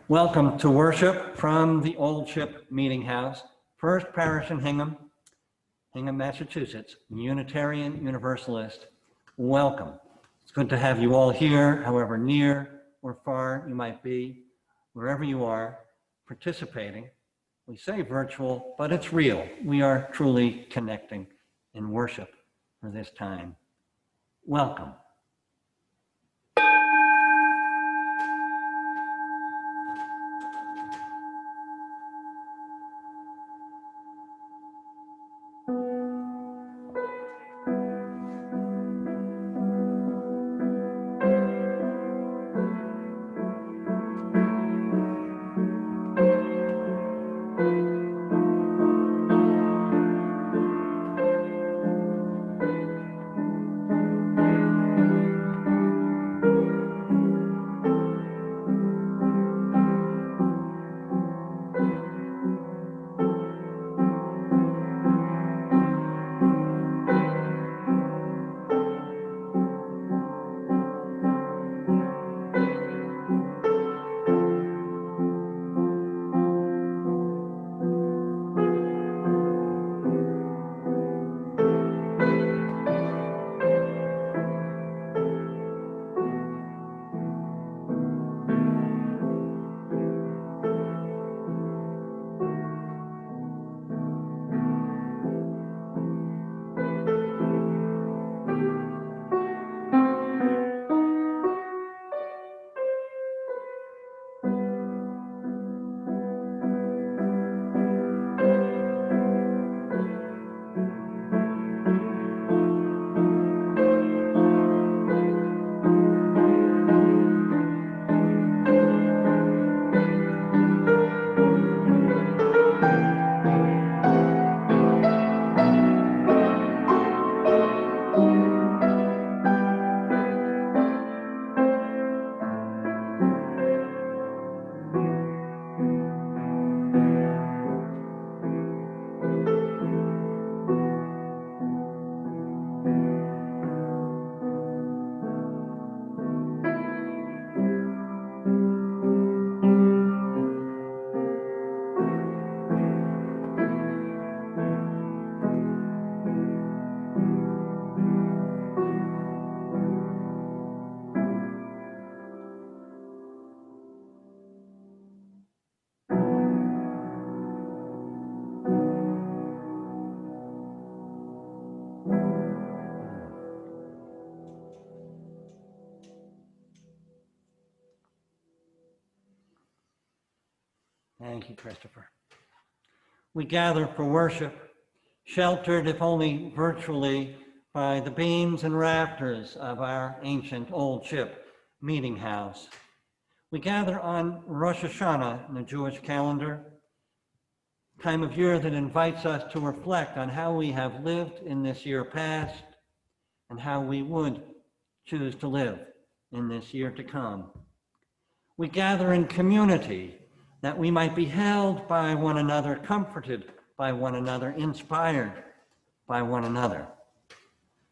Welcome to worship from the Old Ship Meeting House, First Parish in Hingham, Massachusetts, Unitarian Universalist. Welcome. It's good to have you all here, however near or far you might be, wherever you are, participating. We say virtual, but it's real. We are truly connecting in worship for this time. Welcome. Thank you, Christopher. We gather for worship, sheltered, if only virtually, by the beams and rafters of our ancient Old Ship Meeting House. We gather on Rosh Hashanah in the Jewish calendar, time of year that invites us to reflect on how we have lived in this year past and how we would choose to live in this year to come. We gather in community that we might be held by one another, comforted by one another, inspired by one another.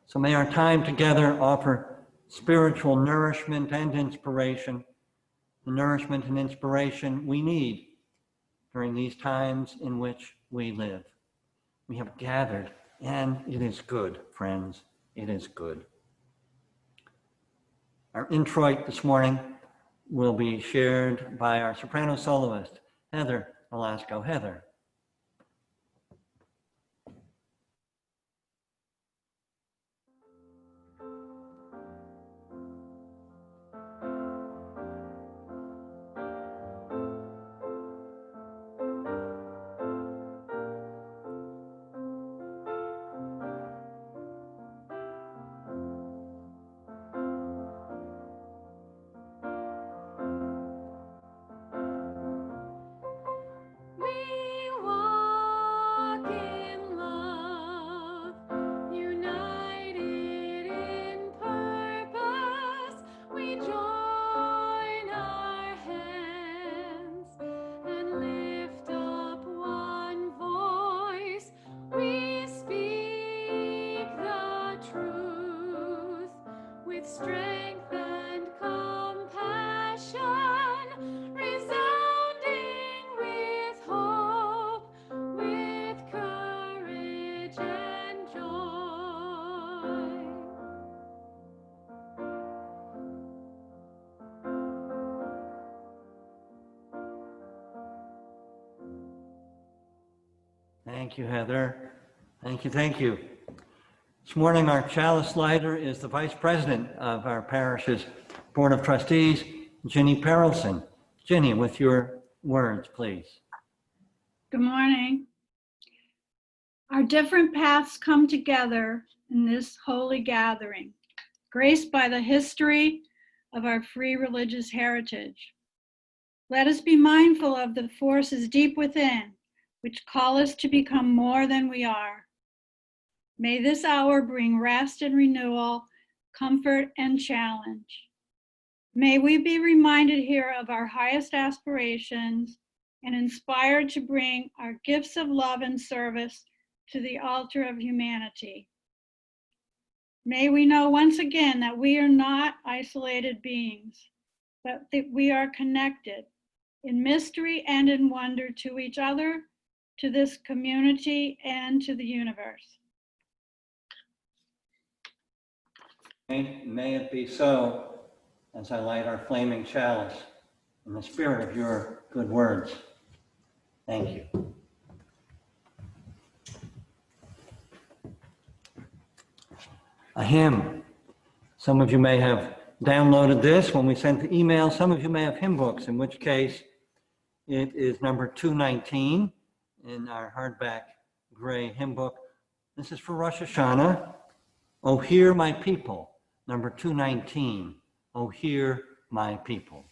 So may our time together offer spiritual nourishment and inspiration, the nourishment and inspiration we need during these times in which we live. We have gathered, and it is good, friends, it is good. Our introit this morning will be shared by our soprano soloist, Heather Velasco. Heather. We Thank you, Heather. Thank you, thank you. This morning, our chalice lighter is the Vice President of our parish's Board of Trustees, Ginny Perelson. Ginny, with your words, please. Good morning. Our different paths come together in this holy gathering, graced by the history of our free religious heritage. Let us be mindful of the forces deep within, which call us to become more than we are. May this hour bring rest and renewal, comfort and challenge. May we be reminded here of our highest aspirations and inspired to bring our gifts of love and service to the altar of humanity. May we know once again that we are not isolated beings, but that we are connected in mystery and in wonder to each other, to this community, and to the universe. May it be so as I light our flaming chalice in the spirit of your good words. Thank you. A hymn. Some of you may have downloaded this when we sent the email. Some of you may have hymn books, in which case it is number 219 in our hardback gray hymn book. This is for Rosh Hashanah. O hear my people, number 219. O hear my people.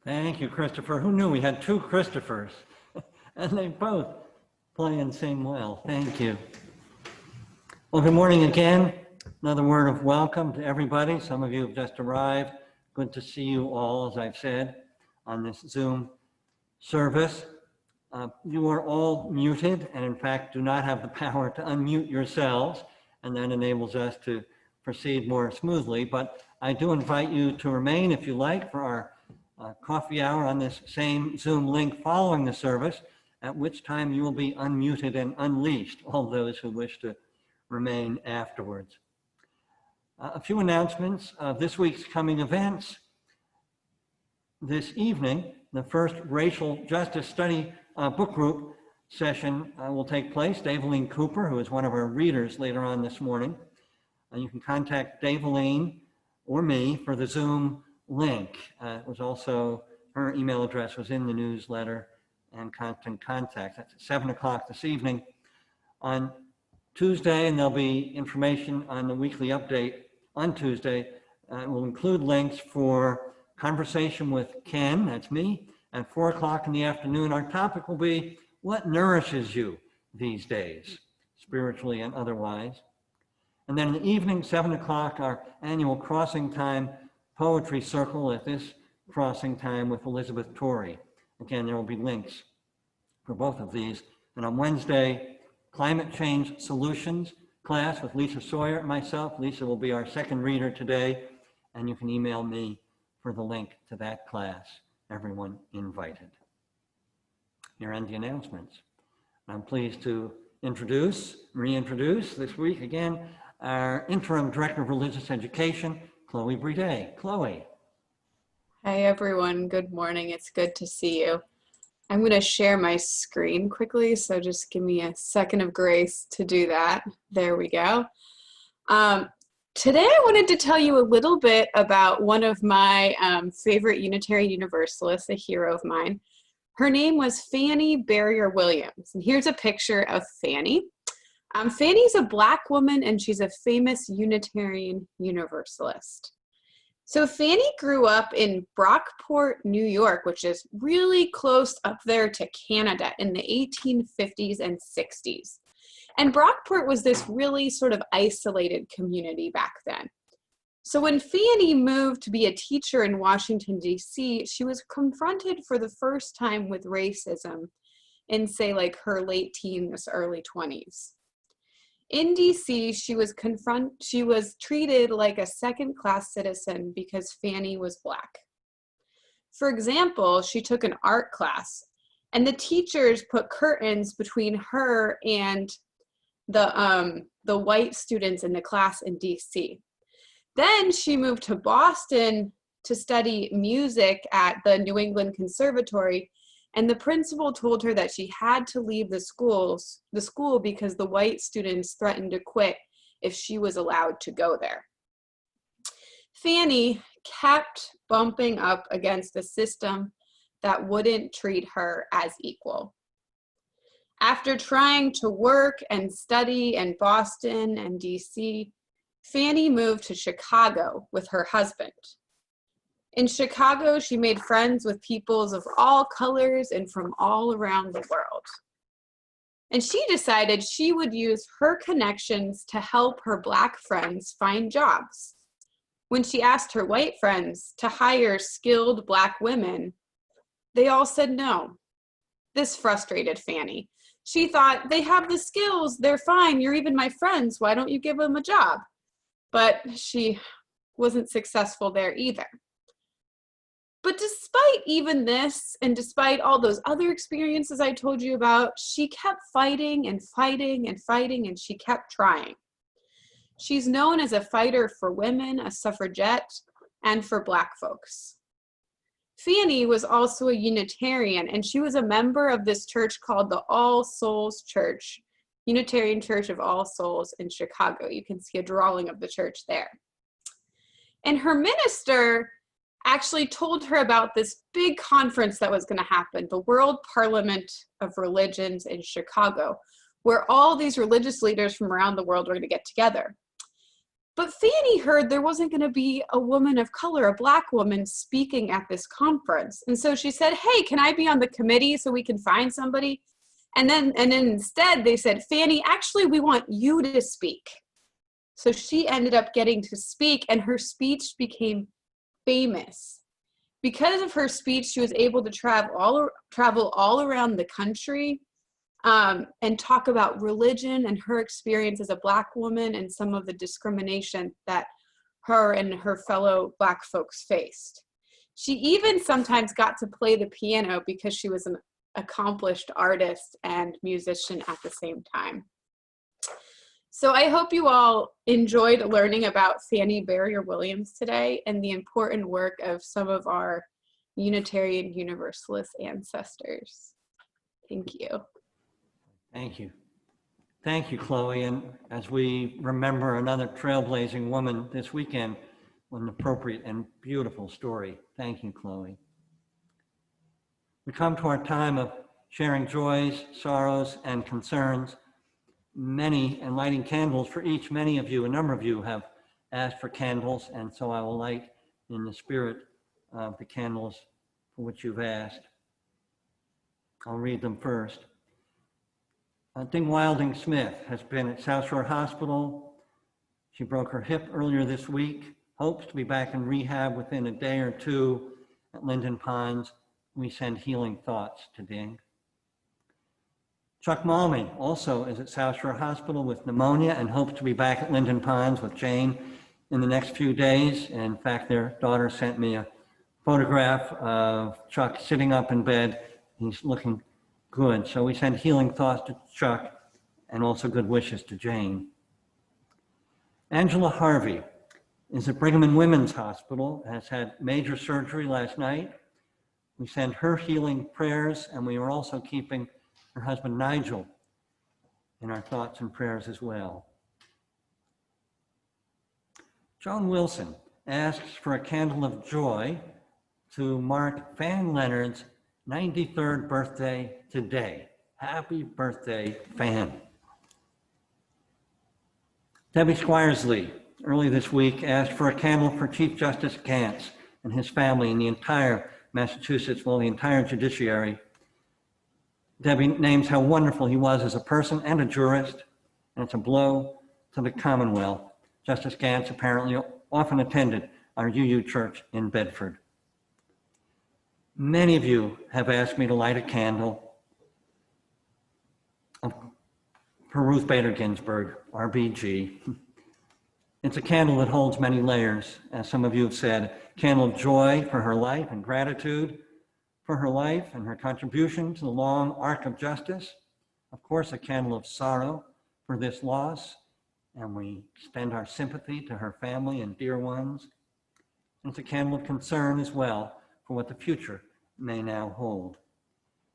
Thank you, Christopher. Who knew we had two Christophers? And they both play and sing well. Thank you. Well, good morning again. Another word of welcome to everybody. Some of you have just arrived. Good to see you all, as I've said, on this Zoom service. You are all muted and in fact do not have the power to unmute yourselves, and that enables us to proceed more smoothly. But I do invite you to remain, if you like, for our coffee hour on this same Zoom link following the service, at which time you will be unmuted and unleashed, all those who wish to remain afterwards. A few announcements of this week's coming events. This evening, the first Racial Justice Study book group session will take place. Daveline Cooper, who is one of our readers later on this morning, And you can contact Dave Elaine or me for the Zoom link. It was also, her email address was in the newsletter and constant contact. That's at 7 o'clock this evening on Tuesday, and there'll be information on the weekly update on Tuesday. We'll include links for conversation with Ken, that's me, at 4 o'clock in the afternoon. Our topic will be what nourishes you these days, spiritually and otherwise. And then in the evening, 7 o'clock, our annual Crossing Time Poetry Circle at this Crossing Time with Elizabeth Torrey. Again, there will be links for both of these. And on Wednesday, Climate Change Solutions class with Lisa Sawyer and myself. Lisa will be our second reader today, and you can email me for the link to that class. Everyone invited. Here end the announcements. I'm pleased to reintroduce this week again, our Interim Director of Religious Education, Chloe Bride. Chloe. Hi everyone, good morning. It's good to see you. I'm going to share my screen quickly, so just give me a second of grace to do that. There we go. Today I wanted to tell you a little bit about one of my favorite Unitarian Universalists, a hero of mine. Her name was Fanny Barrier Williams, and here's a picture of Fanny. Fanny's a Black woman, and she's a famous Unitarian Universalist. So Fanny grew up in Brockport, New York, which is really close up there to Canada in the 1850s and 60s. And Brockport was this really sort of isolated community back then. So when Fanny moved to be a teacher in Washington, D.C., she was confronted for the first time with racism in, say, like her late teens, early 20s. In DC, she was treated like a second-class citizen because Fanny was Black. For example, she took an art class, and the teachers put curtains between her and the white students in the class in DC. Then she moved to Boston to study music at the New England Conservatory, and the principal told her that she had to leave the school because the white students threatened to quit if she was allowed to go there. Fanny kept bumping up against a system that wouldn't treat her as equal. After trying to work and study in Boston and DC, Fanny moved to Chicago with her husband. In Chicago, she made friends with peoples of all colors and from all around the world. And she decided she would use her connections to help her Black friends find jobs. When she asked her white friends to hire skilled Black women, they all said no. This frustrated Fanny. She thought, they have the skills, they're fine, you're even my friends, why don't you give them a job? But she wasn't successful there either. But despite even this, and despite all those other experiences I told you about, she kept fighting and fighting and fighting, and she kept trying. She's known as a fighter for women, a suffragette, and for Black folks. Fanny was also a Unitarian, and she was a member of this church called the All Souls Church, Unitarian Church of All Souls in Chicago. You can see a drawing of the church there. And her minister actually told her about this big conference that was going to happen, the World Parliament of Religions in Chicago, where all these religious leaders from around the world were going to get together. But Fanny heard there wasn't going to be a woman of color, a Black woman, speaking at this conference. And so she said, hey, can I be on the committee so we can find somebody? And then instead they said, Fanny, actually, we want you to speak. So she ended up getting to speak, and her speech became famous. Because of her speech, she was able to travel all around the country and talk about religion and her experience as a Black woman and some of the discrimination that her and her fellow Black folks faced. She even sometimes got to play the piano because she was an accomplished artist and musician at the same time. So I hope you all enjoyed learning about Fanny Barrier Williams today and the important work of some of our Unitarian Universalist ancestors. Thank you. Thank you. Thank you, Chloe. And as we remember another trailblazing woman this weekend, what an appropriate and beautiful story. Thank you, Chloe. We come to our time of sharing joys, sorrows, and concerns. And lighting candles for each. Many of you, a number of you have asked for candles, and so I will light in the spirit of the candles for which you've asked. I'll read them first. Ding Wilding Smith has been at South Shore Hospital. She broke her hip earlier this week, hopes to be back in rehab within a day or two at Linden Ponds. We send healing thoughts to Ding. Chuck Malmy also is at South Shore Hospital with pneumonia and hopes to be back at Linden Ponds with Jane in the next few days. In fact, their daughter sent me a photograph of Chuck sitting up in bed. He's looking good. So we send healing thoughts to Chuck and also good wishes to Jane. Angela Harvey is at Brigham and Women's Hospital, has had major surgery last night. We send her healing prayers, and we are also keeping her husband Nigel in our thoughts and prayers as well. Joan Wilson asks for a candle of joy to mark Fan Leonard's 93rd birthday today. Happy birthday, Fan. Debbie Squiresley, early this week, asked for a candle for Chief Justice Gantz and his family and the entire Massachusetts, well, the entire judiciary. Debbie names how wonderful he was as a person and a jurist, and it's a blow to the Commonwealth. Justice Gantz apparently often attended our UU church in Bedford. Many of you have asked me to light a candle for Ruth Bader Ginsburg, RBG. It's a candle that holds many layers, as some of you have said. Candle of joy for her life and gratitude for her life and her contribution to the long arc of justice. Of course, a candle of sorrow for this loss, and we extend our sympathy to her family and dear ones. And it's a candle of concern as well for what the future may now hold.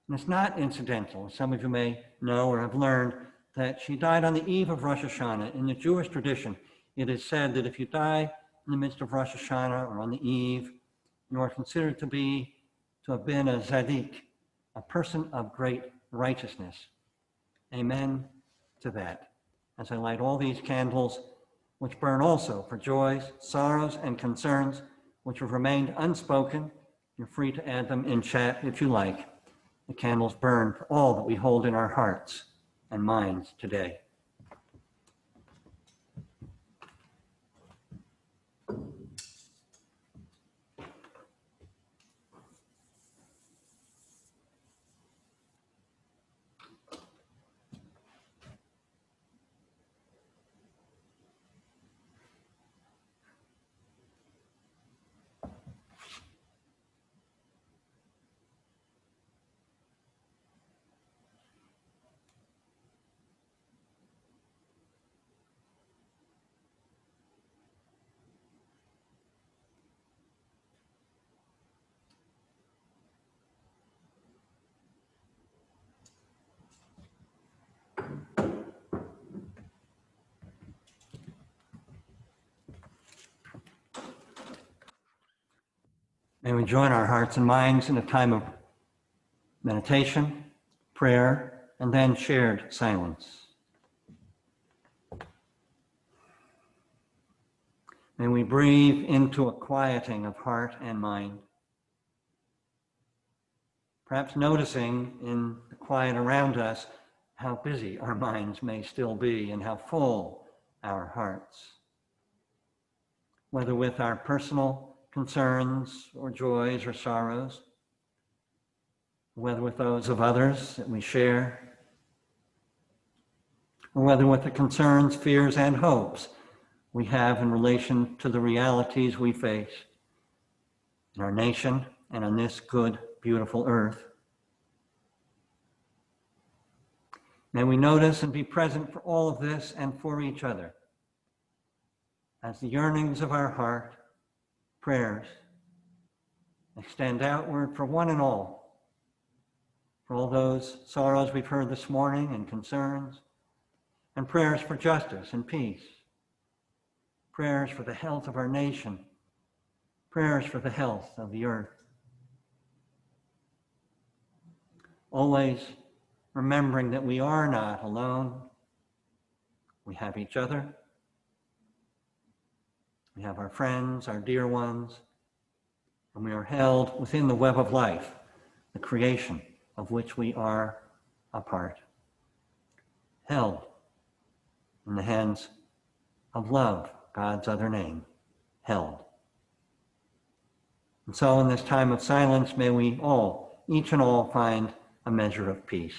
And it's not incidental. Some of you may know or have learned that she died on the eve of Rosh Hashanah. In the Jewish tradition, it is said that if you die in the midst of Rosh Hashanah or on the eve, you are considered to have been a tzaddik, a person of great righteousness. Amen to that. As I light all these candles, which burn also for joys, sorrows, and concerns, which have remained unspoken, you're free to add them in chat if you like. The candles burn for all that we hold in our hearts and minds today. May we join our hearts and minds in a time of meditation, prayer, and then shared silence. May we breathe into a quieting of heart and mind. Perhaps noticing in the quiet around us how busy our minds may still be and how full our hearts. Whether with our personal concerns or joys or sorrows, whether with those of others that we share, or whether with the concerns, fears, and hopes we have in relation to the realities we face in our nation and on this good, beautiful earth. May we notice and be present for all of this and for each other as the yearnings of our heart, prayers, extend outward for one and all, for all those sorrows we've heard this morning and concerns, and prayers for justice and peace, prayers for the health of our nation, prayers for the health of the earth. Always remembering that we are not alone. We have each other. We have our friends, our dear ones, and we are held within the web of life, the creation of which we are a part. Held in the hands of love, God's other name, held. And so in this time of silence, may we all, each and all, find a measure of peace.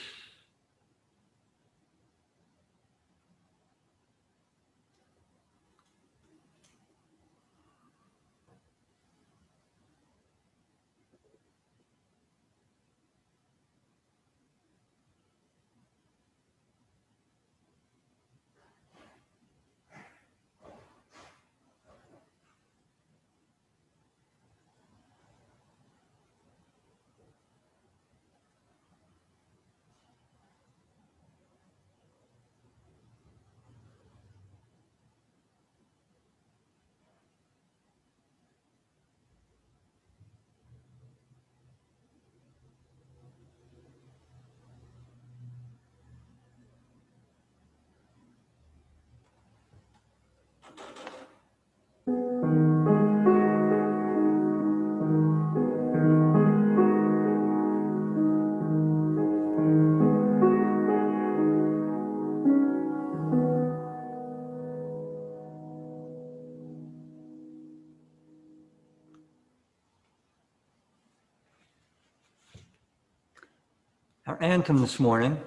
Our anthem this morning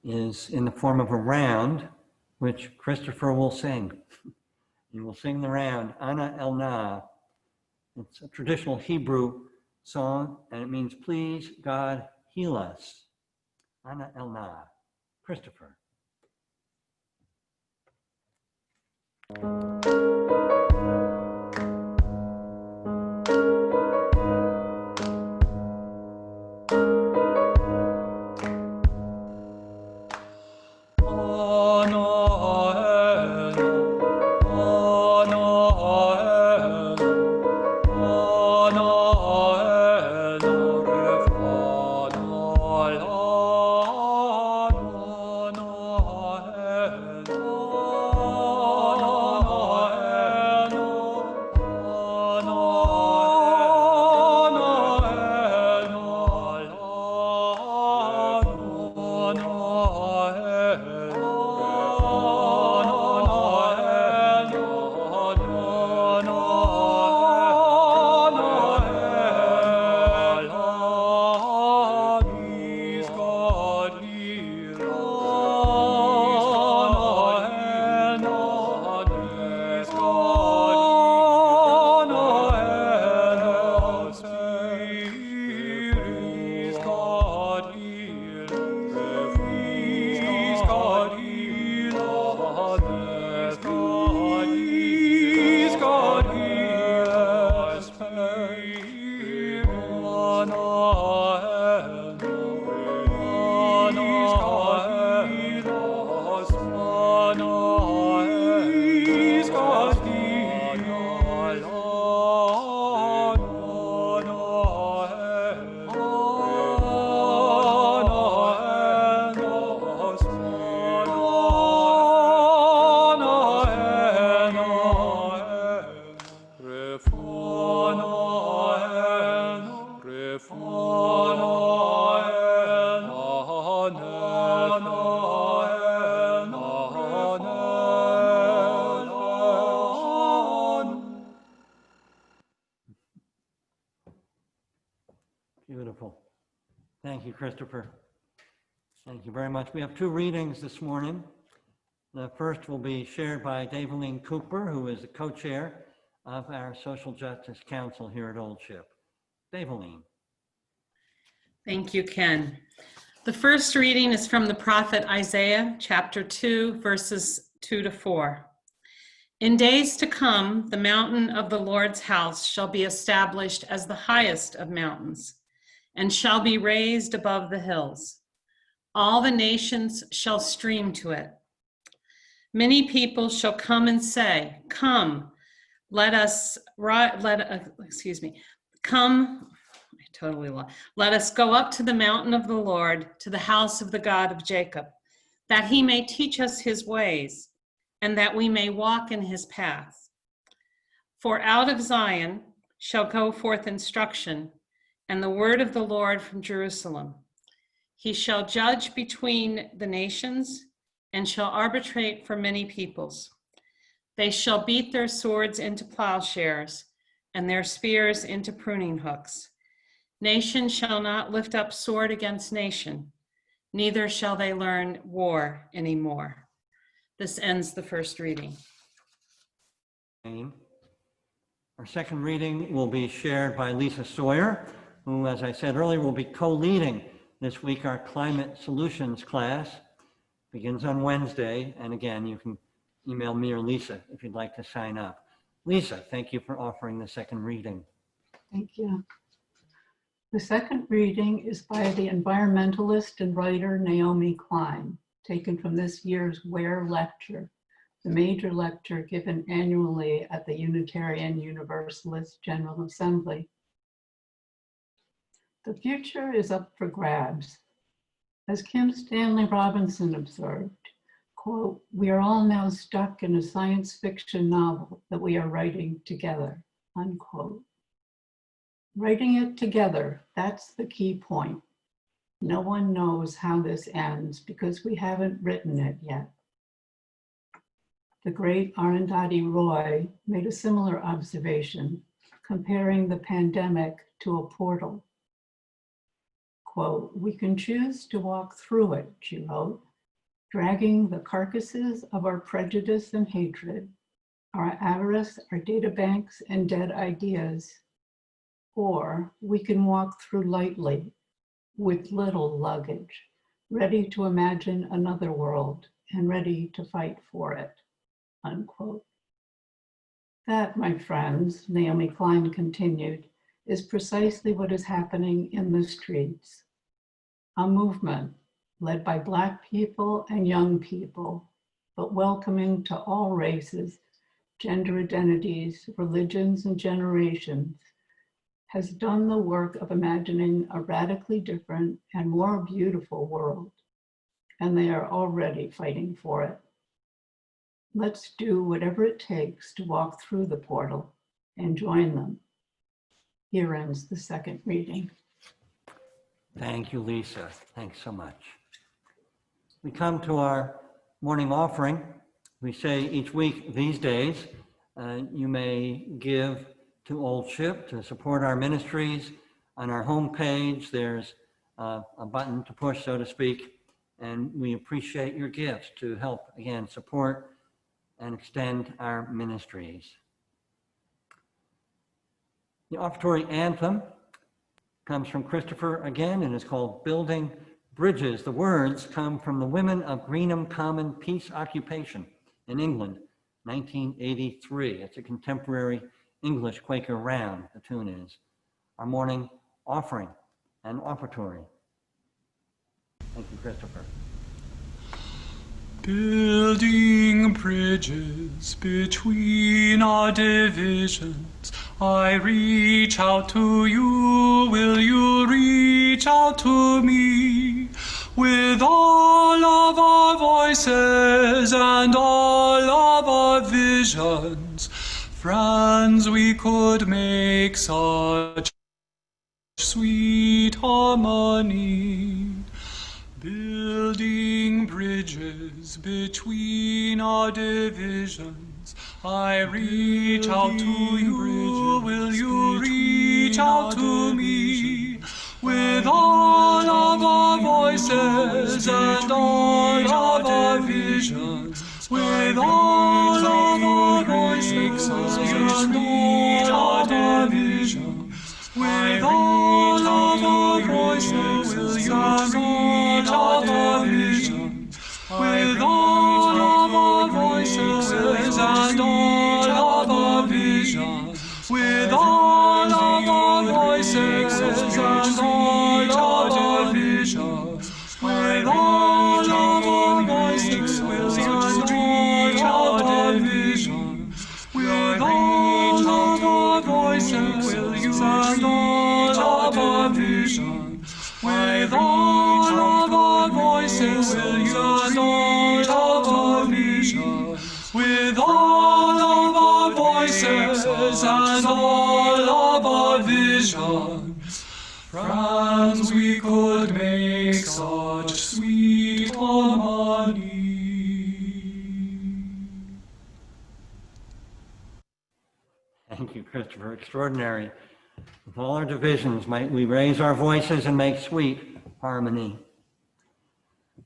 is in the form of a round, which Christopher will sing. He will sing the round, Ana El Na. It's a traditional Hebrew song, and it means, please, God, heal us. Ana El Na. Christopher. Beautiful. Thank you, Christopher. Thank you very much. We have two readings this morning. The first will be shared by Daveline Cooper, who is the co-chair of our Social Justice Council here at Old Ship. Daveline. Thank you, Ken. The first reading is from the prophet Isaiah, chapter 2, verses 2 to 4. In days to come, the mountain of the Lord's house shall be established as the highest of mountains, and shall be raised above the hills. All the nations shall stream to it. Many people shall come and say, come, let us go up to the mountain of the Lord, to the house of the God of Jacob, that he may teach us his ways, and that we may walk in his paths. For out of Zion shall go forth instruction, and the word of the Lord from Jerusalem. He shall judge between the nations, and shall arbitrate for many peoples. They shall beat their swords into plowshares, and their spears into pruning hooks. Nation shall not lift up sword against nation, neither shall they learn war anymore. This ends the first reading. Our second reading will be shared by Lisa Sawyer, who, as I said earlier, will be co-leading this week our Climate Solutions class. Begins on Wednesday, and again, you can email me or Lisa if you'd like to sign up. Lisa, thank you for offering the second reading. Thank you. The second reading is by the environmentalist and writer Naomi Klein, taken from this year's Ware Lecture, the major lecture given annually at the Unitarian Universalist General Assembly. The future is up for grabs. As Kim Stanley Robinson observed, quote, "We are all now stuck in a science fiction novel that we are writing together," unquote. Writing it together, that's the key point. No one knows how this ends because we haven't written it yet. The great Arundhati Roy made a similar observation, comparing the pandemic to a portal. Quote, "We can choose to walk through it," she wrote, "dragging the carcasses of our prejudice and hatred, our avarice, our data banks, and dead ideas. Or we can walk through lightly, with little luggage, ready to imagine another world and ready to fight for it," unquote. That, my friends, Naomi Klein continued, is precisely what is happening in the streets. A movement led by Black people and young people, but welcoming to all races, gender identities, religions, and generations, has done the work of imagining a radically different and more beautiful world, and they are already fighting for it. Let's do whatever it takes to walk through the portal and join them. Here ends the second reading. Thank you, Lisa. Thanks so much. We come to our morning offering. We say each week these days, you may give to Old Ship to support our ministries. On our homepage, there's a button to push, so to speak, and we appreciate your gifts to help, again, support and extend our ministries. The offertory anthem comes from Christopher again and is called Building Bridges. The words come from the Women of Greenham Common Peace Occupation in England, 1983. It's a contemporary English Quaker round, the tune is. Our morning offering and offertory. Thank you, Christopher. Building bridges between our divisions, I reach out to you, will you reach out to me? With all of our voices and all of our visions, friends, we could make such sweet harmony. Building bridges between our divisions, I reach out to you, will you reach out to me? With all of our voices and all of our visions, with all of our voices and all of our visions, with all of our voices and all of our visions, with all of our voices and all of our visions, with all of our voices and all of our visions, with all of our voices and all and all of our vision. With all of our voices, will you and all of our vision. With all of our voices and all of our visions. Friends, we could make such sweet harmony. Thank you, Christopher. Extraordinary. With all our divisions, might we raise our voices and make sweet harmony.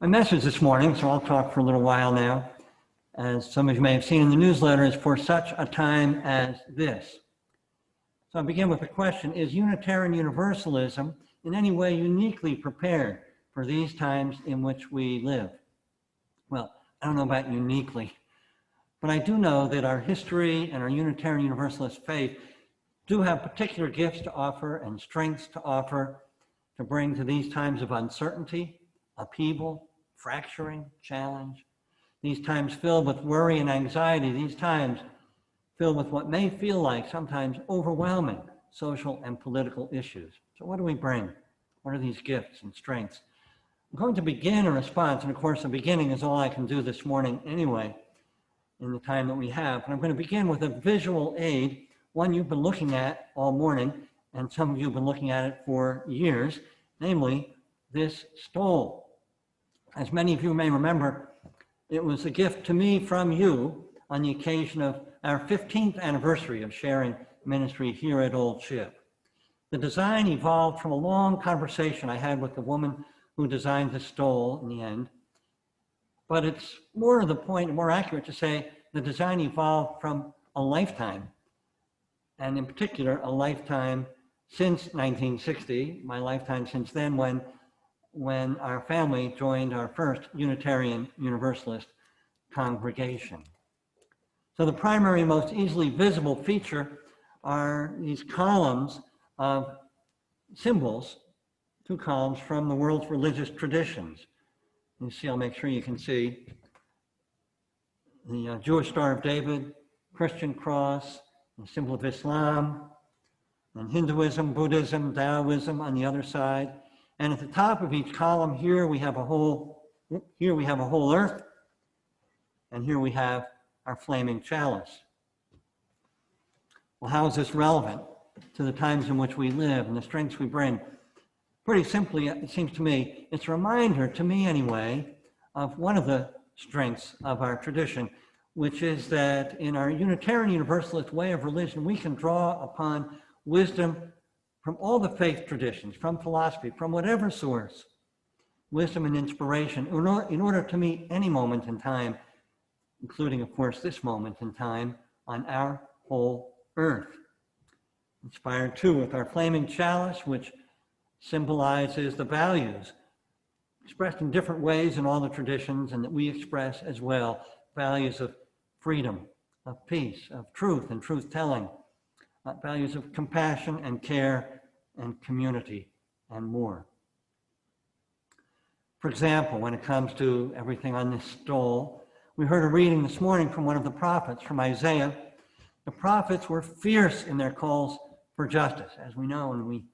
My message this morning, so I'll talk for a little while now, as some of you may have seen in the newsletter, is for such a time as this. So I'll begin with the question, is Unitarian Universalism in any way uniquely prepared for these times in which we live? Well, I don't know about uniquely, but I do know that our history and our Unitarian Universalist faith do have particular gifts to offer and strengths to offer to bring to these times of uncertainty, upheaval, fracturing, challenge, these times filled with worry and anxiety, these times filled with what may feel like sometimes overwhelming social and political issues. So what do we bring? What are these gifts and strengths? I'm going to begin a response, and of course the beginning is all I can do this morning anyway, in the time that we have. And I'm going to begin with a visual aid, one you've been looking at all morning, and some of you have been looking at it for years, namely this stole. As many of you may remember, it was a gift to me from you on the occasion of our 15th anniversary of sharing ministry here at Old Ship. The design evolved from a long conversation I had with the woman who designed the stole in the end. But it's more to the point, more accurate to say the design evolved from a lifetime, and in particular, a lifetime since 1960, my lifetime since then, when our family joined our first Unitarian Universalist congregation. So the primary, most easily visible feature are these columns of symbols, 2 columns from the world's religious traditions. You see, I'll make sure you can see the Jewish Star of David, Christian cross, the symbol of Islam, and Hinduism, Buddhism, Taoism on the other side. And at the top of each column here we have a whole earth, and here we have our flaming chalice. Well, how is this relevant to the times in which we live and the strengths we bring? Pretty simply, it seems to me, it's a reminder, to me anyway, of one of the strengths of our tradition, which is that in our Unitarian Universalist way of religion, we can draw upon wisdom from all the faith traditions, from philosophy, from whatever source, wisdom and inspiration, in order to meet any moment in time, including, of course, this moment in time on our whole earth. Inspired too with our flaming chalice, which symbolizes the values expressed in different ways in all the traditions, and that we express as well, values of freedom, of peace, of truth and truth-telling, values of compassion and care and community and more. For example, when it comes to everything on this stole, we heard a reading this morning from one of the prophets, from Isaiah. The prophets were fierce in their calls for justice, as we know and we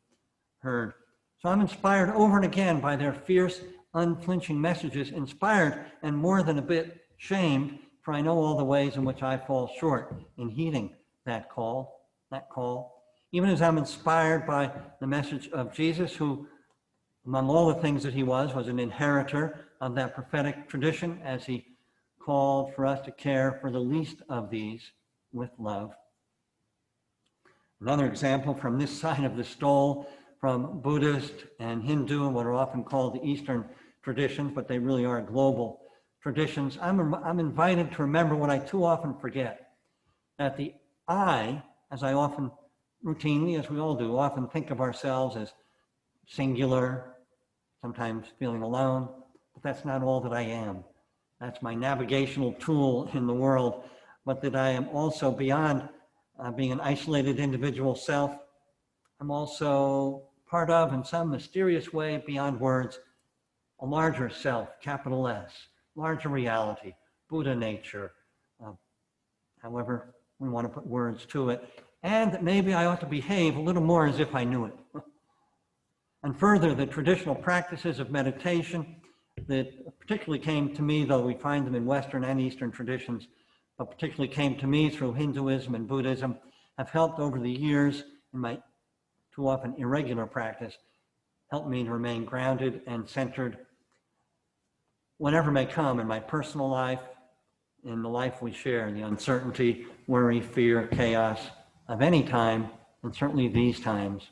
heard. So I'm inspired over and again by their fierce, unflinching messages, inspired and more than a bit shamed, for I know all the ways in which I fall short in heeding that call. Even as I'm inspired by the message of Jesus, who, among all the things that he was an inheritor of that prophetic tradition, as he called for us to care for the least of these with love. Another example from this side of the stole, from Buddhist and Hindu and what are often called the Eastern traditions, but they really are global traditions. I'm invited to remember what I too often forget, that the I, as I often routinely, as we all do, often think of ourselves as singular, sometimes feeling alone, but that's not all that I am. That's my navigational tool in the world, but that I am also beyond being an isolated individual self. I'm also part of, in some mysterious way, beyond words, a larger self, capital S, larger reality, Buddha nature, however we want to put words to it. and that maybe I ought to behave a little more as if I knew it. And further, the traditional practices of meditation that particularly came to me, though we find them in Western and Eastern traditions, but particularly came to me through Hinduism and Buddhism, have helped over the years in my too often irregular practice, helped me to remain grounded and centered whatever may come in my personal life, in the life we share, the uncertainty, worry, fear, chaos of any time, and certainly these times.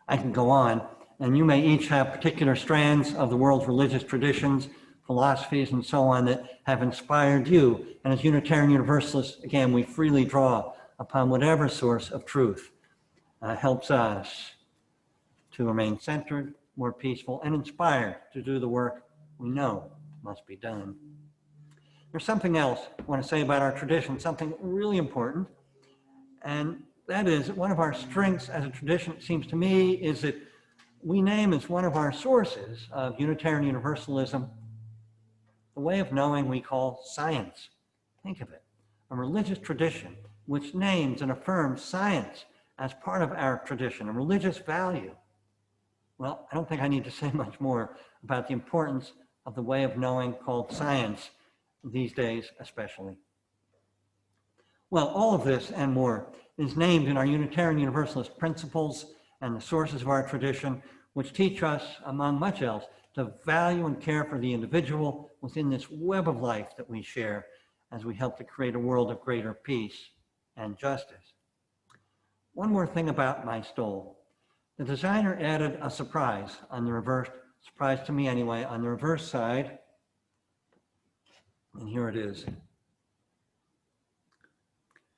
I can go on, and you may each have particular strands of the world's religious traditions, philosophies, and so on that have inspired you. And as Unitarian Universalists, again, we freely draw upon whatever source of truth helps us to remain centered, more peaceful, and inspired to do the work we know must be done. There's something else I want to say about our tradition, something really important, and that is one of our strengths as a tradition, it seems to me, is that we name as one of our sources of Unitarian Universalism the way of knowing we call science. Think of it, a religious tradition which names and affirms science as part of our tradition, a religious value. Well, I don't think I need to say much more about the importance of the way of knowing called science these days especially. Well, all of this and more is named in our Unitarian Universalist principles and the sources of our tradition, which teach us, among much else, to value and care for the individual within this web of life that we share as we help to create a world of greater peace and justice. One more thing about my stole. The designer added a surprise on the reverse, surprise to me anyway, on the reverse side. And here it is.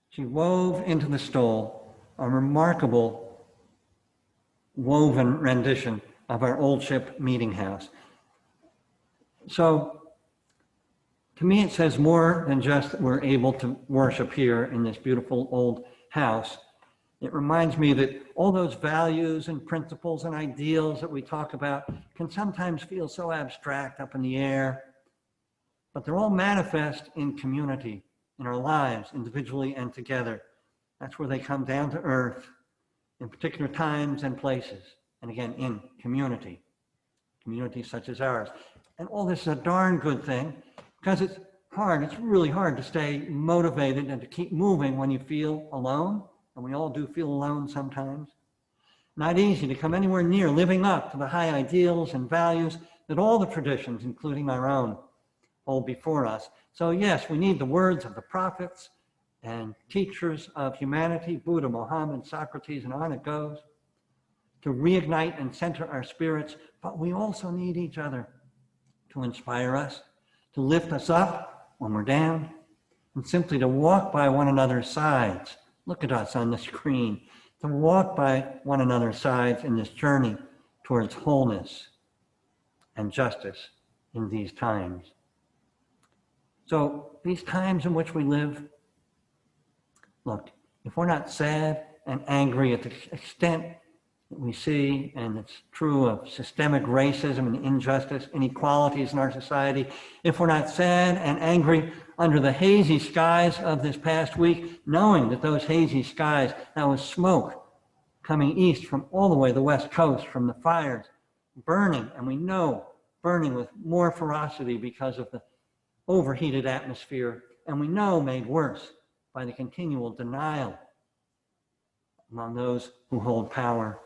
She wove into the stole a remarkable woven rendition of our old ship meeting house. So to me, it says more than just that we're able to worship here in this beautiful old house. It reminds me that all those values and principles and ideals that we talk about can sometimes feel so abstract up in the air, but they're all manifest in community, in our lives, individually and together. That's where they come down to earth in particular times and places, and again, in communities such as ours. And all this is a darn good thing because it's hard, it's really hard to stay motivated and to keep moving when you feel alone, and we all do feel alone sometimes. Not easy to come anywhere near living up to the high ideals and values that all the traditions, including our own, hold before us. So yes, we need the words of the prophets and teachers of humanity, Buddha, Muhammad, Socrates, and on it goes, to reignite and center our spirits, but we also need each other to inspire us, to lift us up when we're down, and simply to walk by one another's sides. Look at us on the screen, to walk by one another's sides in this journey towards wholeness and justice in these times. So these times in which we live, look, if we're not sad and angry at the extent that we see, and it's true of systemic racism and injustice, inequalities in our society, if we're not sad and angry under the hazy skies of this past week, knowing that those hazy skies, that was smoke coming east from all the way the West Coast, from the fires, burning, and we know burning with more ferocity because of the overheated atmosphere, and we know made worse by the continual denial among those who hold power.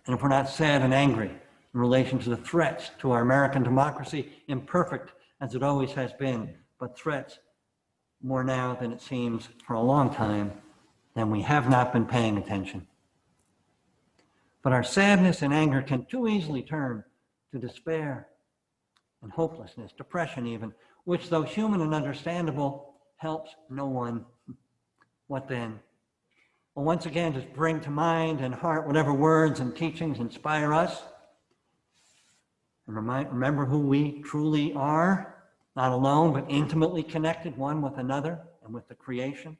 And if we're not sad and angry in relation to the threats to our American democracy, imperfect as it always has been, but threats more now than it seems for a long time, then we have not been paying attention. But our sadness and anger can too easily turn to despair and hopelessness, depression even, which though human and understandable, helps no one. What then? Well, once again, just bring to mind and heart whatever words and teachings inspire us. And remember who we truly are, not alone, but intimately connected one with another and with the creation.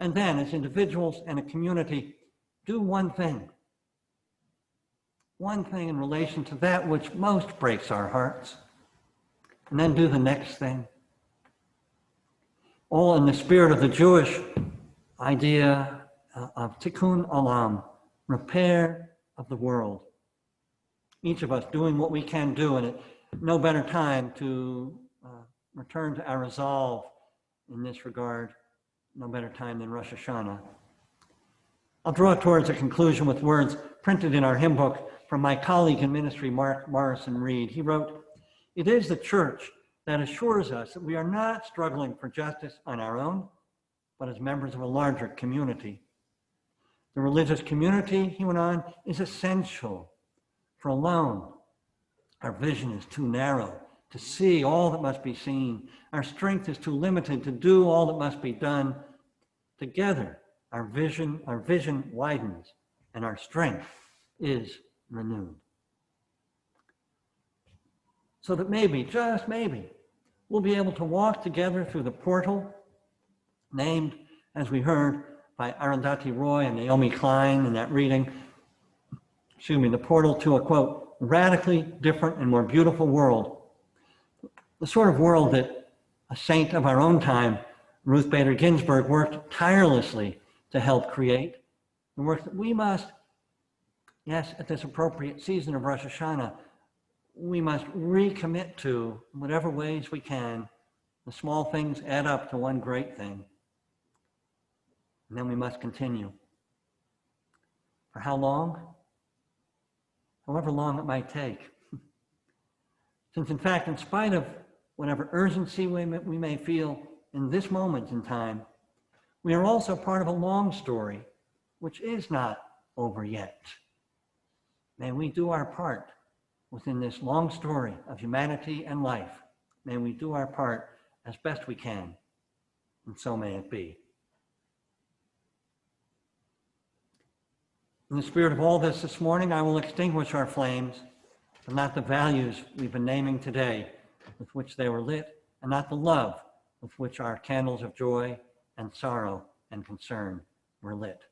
And then, as individuals and a community, do one thing in relation to that which most breaks our hearts, and then do the next thing. All in the spirit of the Jewish idea of tikkun olam, repair of the world. Each of us doing what we can do, and no better time to return to our resolve in this regard, no better time than Rosh Hashanah. I'll draw towards a conclusion with words printed in our hymn book from my colleague in ministry, Mark Morrison Reed. He wrote, "It is the church that assures us that we are not struggling for justice on our own, but as members of a larger community. The religious community," he went on, "is essential, for alone our vision is too narrow to see all that must be seen. Our strength is too limited to do all that must be done. Together, our vision widens and our strength is renewed." So that maybe, just maybe, we'll be able to walk together through the portal named, as we heard, by Arundhati Roy and Naomi Klein in that reading, the portal to a, quote, radically different and more beautiful world. The sort of world that a saint of our own time, Ruth Bader Ginsburg, worked tirelessly to help create. The work that we must, yes, at this appropriate season of Rosh Hashanah, we must recommit to in whatever ways we can. The small things add up to one great thing. And then we must continue. For how long? However long it might take. Since in fact, in spite of whatever urgency we may feel in this moment in time, we are also part of a long story, which is not over yet. May we do our part within this long story of humanity and life. May we do our part as best we can, and so may it be. In the spirit of all this morning, I will extinguish our flames, but not the values we've been naming today with which they were lit, and not the love with which our candles of joy and sorrow and concern were lit.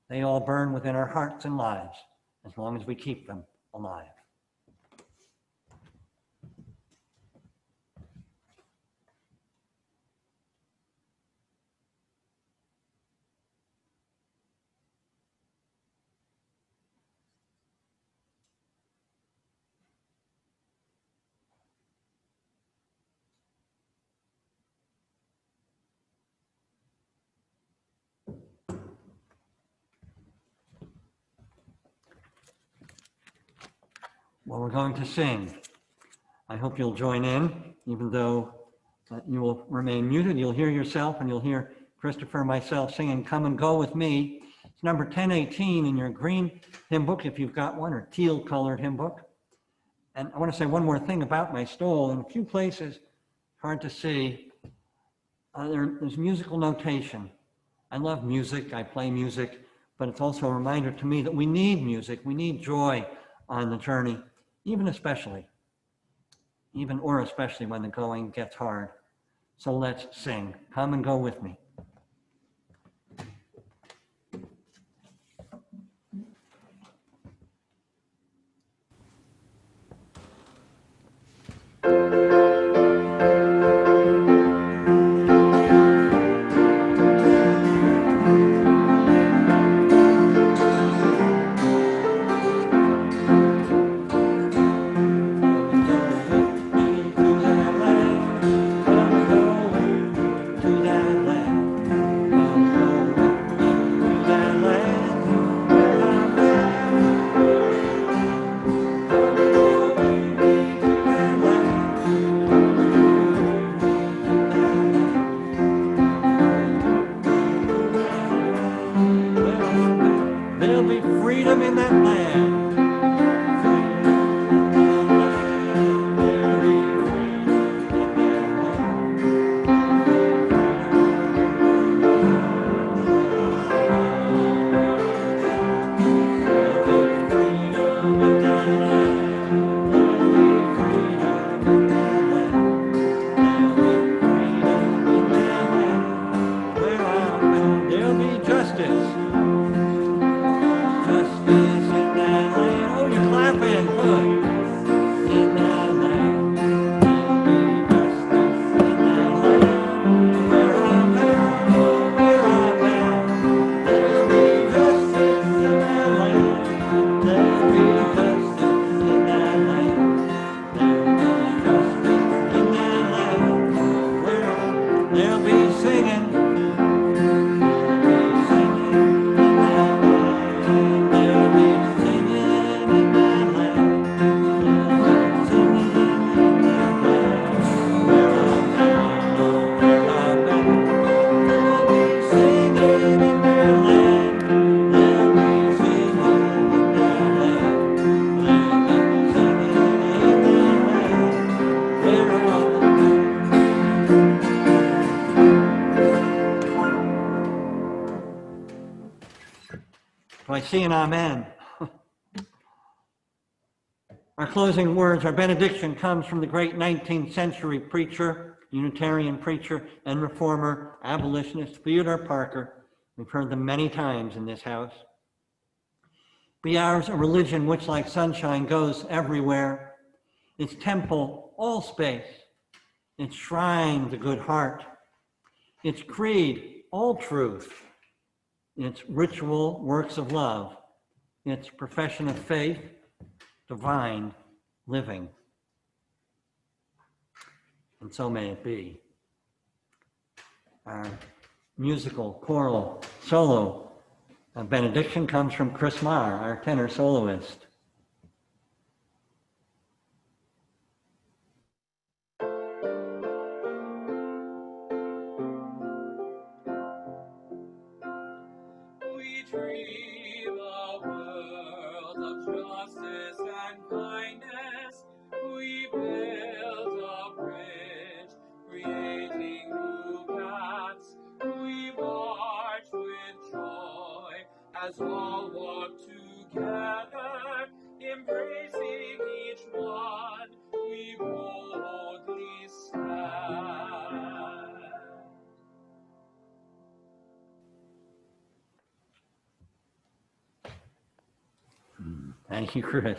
They all burn within our hearts and lives as long as we keep them alive. Well, we're going to sing. I hope you'll join in, even though you will remain muted. You'll hear yourself and you'll hear Christopher and myself singing "Come and Go With Me." It's number 1018 in your green hymn book, if you've got one, or teal colored hymn book. And I want to say one more thing about my stole. In a few places, hard to see, there's musical notation. I love music, I play music, but it's also a reminder to me that we need music, we need joy on the journey. Especially when the going gets hard. So let's sing. Come and go with me. So I see an amen. Our closing words, our benediction comes from the great 19th century preacher, Unitarian preacher, and reformer, abolitionist Theodore Parker. We've heard them many times in this house. Be ours a religion which, like sunshine, goes everywhere. Its temple, all space. Its shrine, the good heart. Its creed, all truth. Its ritual, works of love. Its profession of faith, divine living. And so may it be. Our musical, choral, solo benediction comes from Chris Marr, our tenor soloist. We dream a world of justice and kindness. We build a bridge, creating new paths. We march with joy as all walk together, embracing each one. We boldly stand. Thank you, Chris.